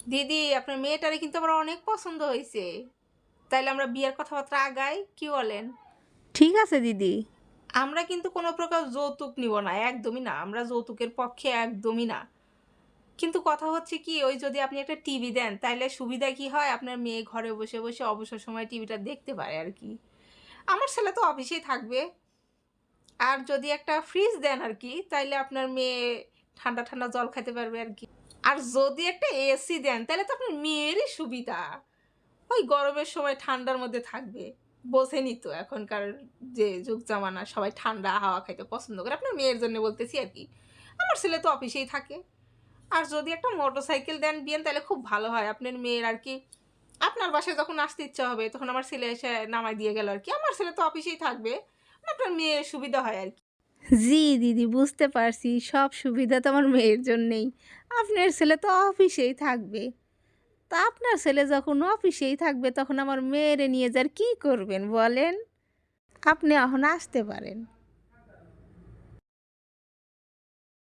দিদি আপনার মেয়েটারে কিন্তু আমার অনেক পছন্দ হয়েছে, তাইলে আমরা বিয়ের কথাবার্তা আগাই, কি বলেন? ঠিক আছে দিদি। আমরা কিন্তু কোনো প্রকার যৌতুক নিব না, একদমই না। আমরা যৌতুকের পক্ষে একদমই না। কিন্তু কথা হচ্ছে কি, ওই যদি আপনি একটা টিভি দেন তাইলে সুবিধা কি হয়, আপনার মেয়ে ঘরে বসে, বসে অবসর সময়ে টিভিটা দেখতে পারে আরকি। আমার ছেলে তো অফিসেই থাকবে। আর যদি একটা ফ্রিজ দেন আরকি, তাইলে আপনার মেয়ে ঠান্ডা, ঠান্ডা জল খাইতে পারবে আরকি। আর যদি একটা এসি দেন তাইলে তো আপনার মেয়েরই সুবিধা। ওই গরমের সময় ঠান্ডার মধ্যে থাকবে। বোঝেনই তো এখনকার যে যুগ জামানা, সবাই ঠান্ডা হাওয়া খাইতে পছন্দ করে। আপনার মেয়ের জন্য বলতেছি আরকি। আমার ছেলে তো অফিসেই থাকে। আর যদি একটা মোটরসাইকেল দেন বিয়েন তাহলে খুব ভালো হয়। আপনার মেয়ের আরকি আপনার বাসায় যখন আসতে ইচ্ছা হবে তখন আমার ছেলে এসে নামায় দিয়ে গেল আরকি। আমার ছেলে তো অফিসেই থাকবে। আপনার মেয়ের সুবিধা হয় আরকি। জি দিদি, বুঝতে পারছি। সব সুবিধা তো আমার মেয়ের জন্যেই। আপনার ছেলে তো অফিসেই থাকবে। তা আপনার ছেলে যখন অফিসেই থাকবে তখন আমার মেয়েরে নিয়ে যার কি করবেন বলেন? আপনি এখন আসতে পারেন।